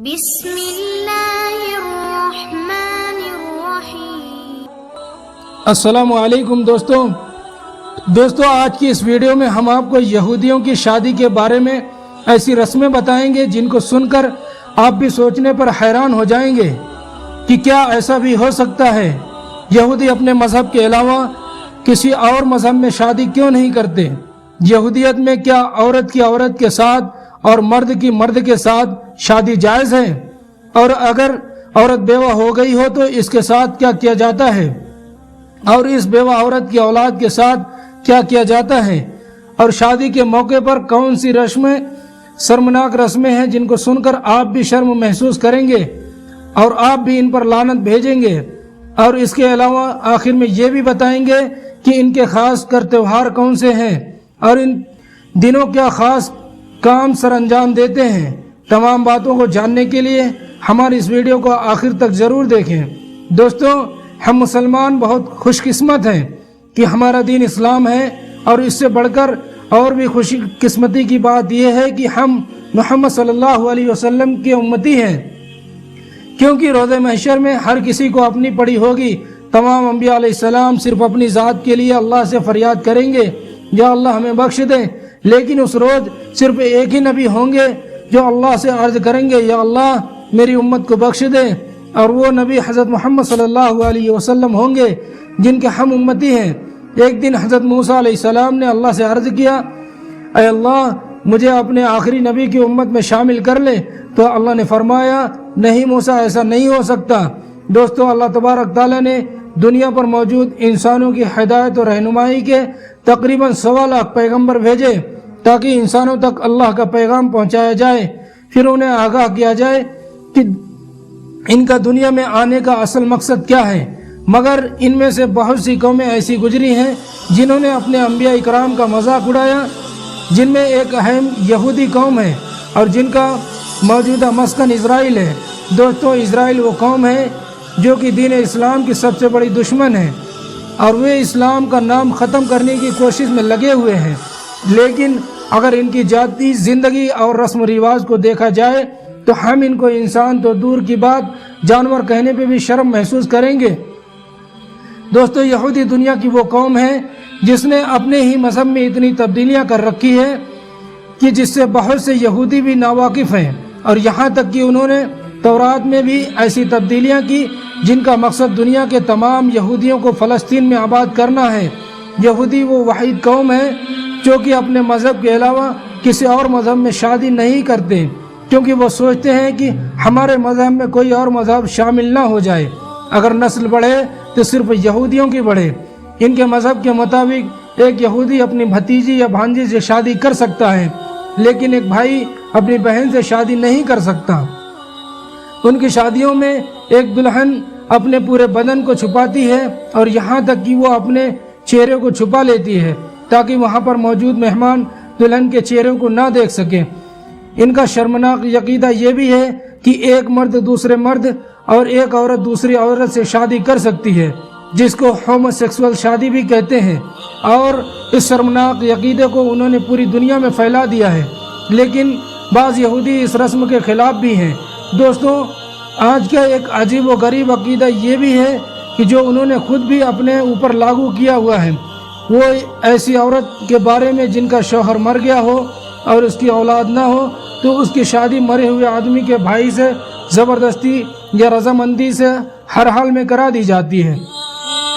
بسم اللہ الرحمن الرحیم۔ السلام علیکم دوستو آج کی اس ویڈیو میں ہم آپ کو یہودیوں کی شادی کے بارے میں ایسی رسمیں بتائیں گے جن کو سن کر آپ بھی سوچنے پر حیران ہو جائیں گے کہ کیا ایسا بھی ہو سکتا ہے۔ یہودی اپنے مذہب کے علاوہ کسی اور مذہب میں شادی کیوں نہیں کرتے؟ یہودیت میں کیا عورت کی عورت کے ساتھ اور مرد کی مرد کے ساتھ شادی جائز ہے؟ اور اگر عورت بیوہ ہو گئی ہو تو اس کے ساتھ کیا کیا جاتا ہے؟ اور اس بیوہ عورت کی اولاد کے ساتھ کیا کیا جاتا ہے؟ اور شادی کے موقع پر کون سی رسمیں شرمناک رسمیں ہیں جن کو سن کر آپ بھی شرم محسوس کریں گے اور آپ بھی ان پر لعنت بھیجیں گے؟ اور اس کے علاوہ آخر میں یہ بھی بتائیں گے کہ ان کے خاص کر تہوار کون سے ہیں اور ان دنوں کیا خاص کام سر انجام دیتے ہیں۔ تمام باتوں کو جاننے کے لیے ہماری اس ویڈیو کو آخر تک ضرور دیکھیں۔ دوستو، ہم مسلمان بہت خوش قسمت ہیں کہ ہمارا دین اسلام ہے، اور اس سے بڑھ کر اور بھی خوش قسمتی کی بات یہ ہے کہ ہم محمد صلی اللہ علیہ وسلم کے امتی ہیں، کیونکہ روز محشر میں ہر کسی کو اپنی پڑی ہوگی۔ تمام انبیاء علیہ السلام صرف اپنی ذات کے لیے اللہ سے فریاد کریں گے، یا اللہ ہمیں بخش دے، لیکن اس روز صرف ایک ہی نبی ہوں گے جو اللہ سے عرض کریں گے، یا اللہ میری امت کو بخش دے، اور وہ نبی حضرت محمد صلی اللہ علیہ وسلم ہوں گے جن کے ہم امتی ہیں۔ ایک دن حضرت موسیٰ علیہ السلام نے اللہ سے عرض کیا، اے اللہ مجھے اپنے آخری نبی کی امت میں شامل کر لے، تو اللہ نے فرمایا نہیں موسیٰ، ایسا نہیں ہو سکتا۔ دوستو، اللہ تبارک تعالیٰ نے دنیا پر موجود انسانوں کی ہدایت اور رہنمائی کے تقریباً 1.25 لاکھ پیغمبر بھیجے تاکہ انسانوں تک اللہ کا پیغام پہنچایا جائے، پھر انہیں آگاہ کیا جائے کہ ان کا دنیا میں آنے کا اصل مقصد کیا ہے۔ مگر ان میں سے بہت سی قومیں ایسی گزری ہیں جنہوں نے اپنے انبیاء اکرام کا مذاق اڑایا، جن میں ایک اہم یہودی قوم ہے اور جن کا موجودہ مسکن اسرائیل ہے۔ دوستو، اسرائیل وہ قوم ہے جو کہ دین اسلام کی سب سے بڑی دشمن ہے، اور وہ اسلام کا نام ختم کرنے کی کوشش میں لگے ہوئے ہیں۔ لیکن اگر ان کی ذاتی زندگی اور رسم و رواج کو دیکھا جائے تو ہم ان کو انسان تو دور کی بات جانور کہنے پہ بھی شرم محسوس کریں گے۔ دوستو، یہودی دنیا کی وہ قوم ہے جس نے اپنے ہی مذہب میں اتنی تبدیلیاں کر رکھی ہے کہ جس سے بہت سے یہودی بھی ناواقف ہیں، اور یہاں تک کہ انہوں نے تورات میں بھی ایسی تبدیلیاں کی جن کا مقصد دنیا کے تمام یہودیوں کو فلسطین میں آباد کرنا ہے۔ یہودی وہ واحد قوم ہے جو کہ اپنے مذہب کے علاوہ کسی اور مذہب میں شادی نہیں کرتے، کیونکہ وہ سوچتے ہیں کہ ہمارے مذہب میں کوئی اور مذہب شامل نہ ہو جائے، اگر نسل بڑھے تو صرف یہودیوں کی بڑھے۔ ان کے مذہب کے مطابق ایک یہودی اپنی بھتیجی یا بھانجی سے شادی کر سکتا ہے، لیکن ایک بھائی اپنی بہن سے شادی نہیں کر سکتا۔ ان کی شادیوں میں ایک دلہن اپنے پورے بدن کو چھپاتی ہے، اور یہاں تک کہ وہ اپنے چہرے کو چھپا لیتی ہے تاکہ وہاں پر موجود مہمان دلہن کے چہرے کو نہ دیکھ سکیں۔ ان کا شرمناک عقیدہ یہ بھی ہے کہ ایک مرد دوسرے مرد اور ایک عورت دوسری عورت سے شادی کر سکتی ہے، جس کو ہومو سیکسول شادی بھی کہتے ہیں، اور اس شرمناک عقیدے کو انہوں نے پوری دنیا میں پھیلا دیا ہے۔ لیکن بعض یہودی اس رسم کے خلاف بھی ہیں۔ دوستو، آج کا ایک عجیب و غریب عقیدہ یہ بھی ہے کہ جو انہوں نے خود بھی اپنے اوپر لاگو کیا ہوا ہے، وہ ایسی عورت کے بارے میں جن کا شوہر مر گیا ہو اور اس کی اولاد نہ ہو تو اس کی شادی مرے ہوئے آدمی کے بھائی سے زبردستی یا رضامندی سے ہر حال میں کرا دی جاتی ہے،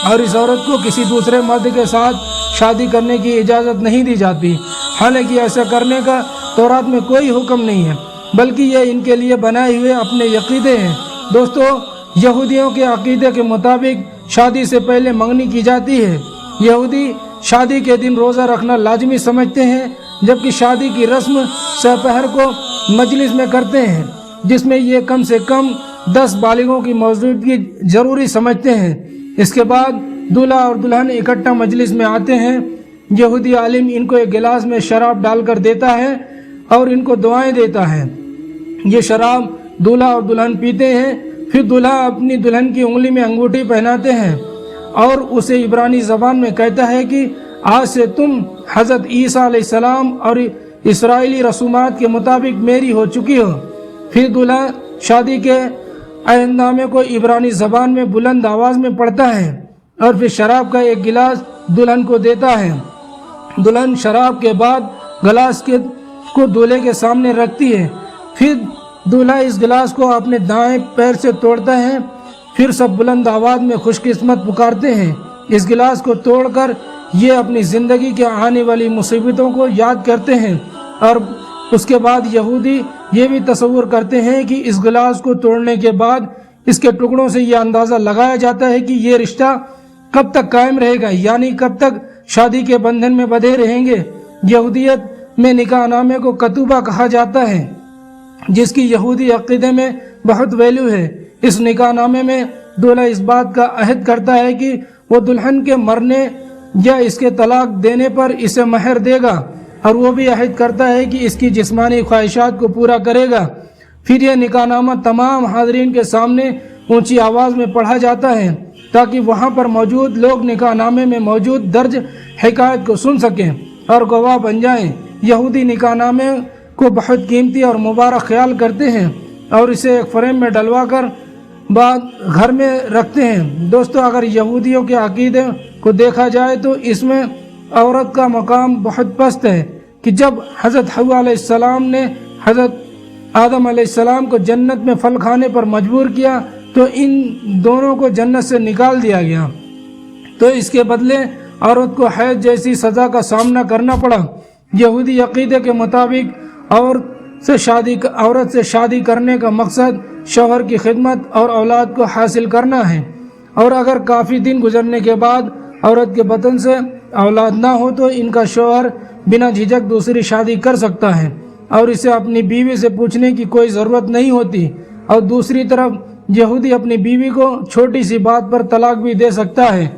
اور اس عورت کو کسی دوسرے مرد کے ساتھ شادی کرنے کی اجازت نہیں دی جاتی، حالانکہ ایسا کرنے کا تورات میں کوئی حکم نہیں ہے، بلکہ یہ ان کے لیے بنائے ہوئے اپنے عقیدے ہیں۔ دوستو، یہودیوں کے عقیدے کے مطابق شادی سے پہلے منگنی کی جاتی ہے۔ یہودی شادی کے دن روزہ رکھنا لازمی سمجھتے ہیں، جبکہ شادی کی رسم سپہر کو مجلس میں کرتے ہیں، جس میں یہ کم سے کم 10 بالغوں کی موجودگی ضروری سمجھتے ہیں۔ اس کے بعد دولہا اور دلہن اکٹھا مجلس میں آتے ہیں۔ یہودی عالم ان کو ایک گلاس میں شراب ڈال کر دیتا ہے اور ان کو دعائیں دیتا ہے۔ یہ شراب دولہا اور دلہن پیتے ہیں، پھر دولہا اپنی دلہن کی انگلی میں انگوٹھی پہناتے ہیں اور اسے عبرانی زبان میں کہتا ہے کہ آج سے تم حضرت عیسیٰ علیہ السلام اور اسرائیلی رسومات کے مطابق میری ہو چکی ہو۔ پھر دولہا شادی کے عہد نامے کو عبرانی زبان میں بلند آواز میں پڑھتا ہے اور پھر شراب کا ایک گلاس دلہن کو دیتا ہے۔ دلہن شراب کے بعد گلاس کو دولہے کے سامنے رکھتی ہے، پھر دولہا اس گلاس کو اپنے دائیں پیر سے توڑتا ہے، پھر سب بلند آواز میں خوش قسمت پکارتے ہیں۔ اس گلاس کو توڑ کر یہ اپنی زندگی کے آنے والی مصیبتوں کو یاد کرتے ہیں، اور اس کے بعد یہودی یہ بھی تصور کرتے ہیں کہ اس گلاس کو توڑنے کے بعد اس کے ٹکڑوں سے یہ اندازہ لگایا جاتا ہے کہ یہ رشتہ کب تک قائم رہے گا، یعنی کب تک شادی کے بندھن میں بندھے رہیں گے۔ یہودیت میں نکاح نامے کو کتوبہ کہا جاتا ہے، جس کی یہودی عقیدے میں بہت ویلیو ہے۔ اس نکاح نامے میں دولہا اس بات کا عہد کرتا ہے کہ وہ دلہن کے مرنے یا اس کے طلاق دینے پر اسے مہر دے گا، اور وہ بھی عہد کرتا ہے کہ اس کی جسمانی خواہشات کو پورا کرے گا۔ پھر یہ نکاح نامہ تمام حاضرین کے سامنے اونچی آواز میں پڑھا جاتا ہے تاکہ وہاں پر موجود لوگ نکاح نامے میں موجود درج حکایت کو سن سکیں اور گواہ بن جائیں۔ یہودی نکاح نامے کو بہت قیمتی اور مبارک خیال کرتے ہیں اور اسے ایک فریم میں ڈلوا کر بعد گھر میں رکھتے ہیں۔ دوستو، اگر یہودیوں کے عقیدے کو دیکھا جائے تو اس میں عورت کا مقام بہت پست ہے کہ جب حضرت حوا علیہ السلام نے حضرت آدم علیہ السلام کو جنت میں پھل کھانے پر مجبور کیا تو ان دونوں کو جنت سے نکال دیا گیا، تو اس کے بدلے عورت کو حیض جیسی سزا کا سامنا کرنا پڑا۔ یہودی عقیدے کے مطابق عورت سے شادی کرنے کا مقصد شوہر کی خدمت اور اولاد کو حاصل کرنا ہے، اور اگر کافی دن گزرنے کے بعد عورت کے بطن سے اولاد نہ ہو تو ان کا شوہر بنا جھجک دوسری شادی کر سکتا ہے اور اسے اپنی بیوی سے پوچھنے کی کوئی ضرورت نہیں ہوتی۔ اور دوسری طرف یہودی اپنی بیوی کو چھوٹی سی بات پر طلاق بھی دے سکتا ہے،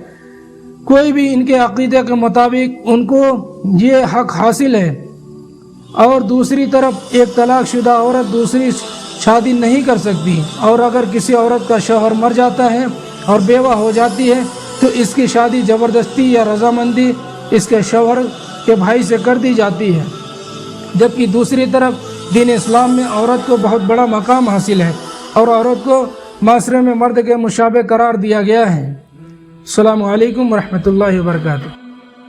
کوئی بھی ان کے عقیدے کے مطابق ان کو یہ حق حاصل ہے۔ اور دوسری طرف ایک طلاق شدہ عورت دوسری شادی نہیں کر سکتی، اور اگر کسی عورت کا شوہر مر جاتا ہے اور بیوہ ہو جاتی ہے تو اس کی شادی زبردستی یا رضامندی اس کے شوہر کے بھائی سے کر دی جاتی ہے، جبکہ دوسری طرف دین اسلام میں عورت کو بہت بڑا مقام حاصل ہے اور عورت کو معاشرے میں مرد کے مشابہ قرار دیا گیا ہے۔ السلام علیکم ورحمۃ اللہ وبرکاتہ۔